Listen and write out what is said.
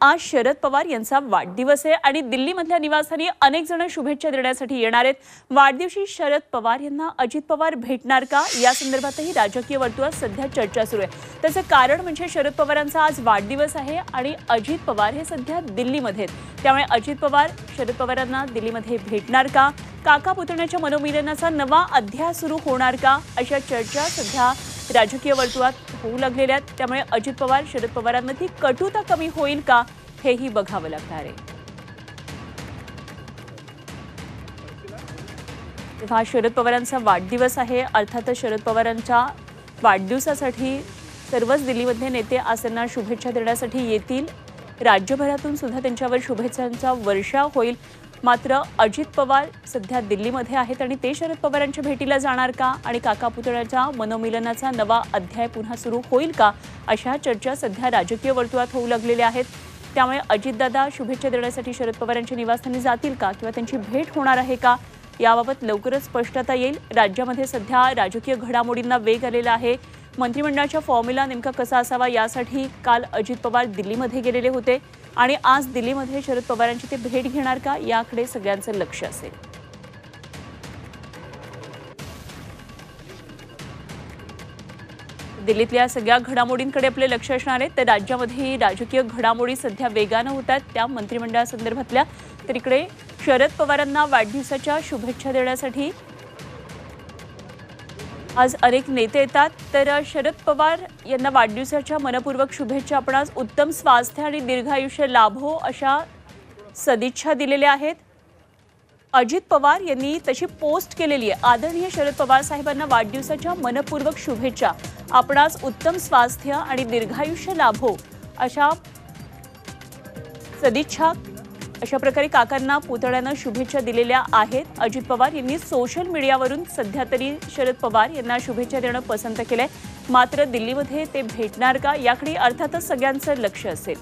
आज शरद पवार यांचा वाढदिवस आहे आणि दिल्लीमधल्या निवासस्थानी अनेक जण शुभेच्छा देण्यासाठी येणार आहेत। वाढदिवशी शरद पवार यांना अजित पवार भेटणार का या संदर्भातही राजकीय वर्तुळात सध्या चर्चा सुरू आहे। त्याचे कारण म्हणजे शरद पवारांचा आज वाढदिवस आहे आणि अजित पवार हे सध्या दिल्लीमध्ये आहेत। त्यामुळे अजित पवार शरद पवारांना दिल्लीमध्ये भेटणार का, काका पुतण्याच्या मनोमिलनाचा नवा अध्याय सुरू होणार का, अशा चर्चा सध्या राजकीय वर्तुळात होऊ लागलेल्या आहेत। त्यामुळे अजित पवार शरद पवारांमध्ये कटुता कमी होईल का हेही बघावं लागणार आहे। तेव्हा शरद पवारांचा वाढदिवस आहे, अर्थातच शरद पवारांच्या वाढदिवसासाठी सर्वच दिल्लीमधले नेते आज त्यांना शुभेच्छा देण्यासाठी येतील। राज्यभरातून सुद्धा त्यांच्यावर शुभेच्छांचा वर्षाव होईल। मात्र अजित पवार सध्या दिल्लीमध्ये आहेत आणि ते शरद पवारांच्या भेटीला जाणार का आणि काका पुतण्याच्या मनोमिलनाचा नवा अध्याय पुन्हा सुरू होईल का, अशा चर्चा सध्या राजकीय वर्तुळात होऊ लागलेल्या आहेत। त्यामुळे अजितदादा शुभेच्छा देण्यासाठी शरद पवारांच्या निवासस्थानी जातील का किंवा त्यांची भेट होणार आहे का, याबाबत लवकरच स्पष्टता येईल। राज्यामध्ये सध्या राजकीय घडामोडींना वेग आलेला आहे। मंत्रिमंडळाच्या फॉर्म्युला नेमका कसा असावा यासाठी काल अजित पवार दिल्लीमध्ये गेलेले होते आणि आज दिल्लीमध्ये शरद पवारांची ते भेट घेणार का याकडे सगळ्यांचं लक्ष असेल। दिल्लीतल्या सगळ्या घडामोडींकडे आपले लक्ष असणार आहे। तर राज्यामध्ये राजकीय घडामोडी सध्या वेगाने होतात त्या मंत्रिमंडळासंदर्भातल्या। तर इकडे शरद पवारांना वाढदिवसाच्या शुभेच्छा देण्यासाठी आज अनेक नेते येतात। तर शरद पवार यांना वाढदिवसाच्या मनपूर्वक शुभेच्छा। आपण आज उत्तम स्वास्थ्य आणि दीर्घायुष्य लाभो अशा सदिच्छा दिलेल्या आहेत। अजित पवार यांनी तशी पोस्ट केलेली आहे, आदरणीय शरद पवार साहेबांना वाढदिवसाच्या मनपूर्वक शुभेच्छा। आपण आज उत्तम स्वास्थ्य आणि दीर्घायुष्य लाभो अशा सदिच्छा अशा प्रकारे काकांना पुतळ्यानं शुभेच्छा दिलेल्या आहेत। अजित पवार यांनी सोशल मीडियावरून सध्या तरी शरद पवार यांना शुभेच्छा देणं पसंत केलंय। मात्र दिल्लीमध्ये ते भेटणार का याकडे अर्थातच सगळ्यांचं लक्ष असेल।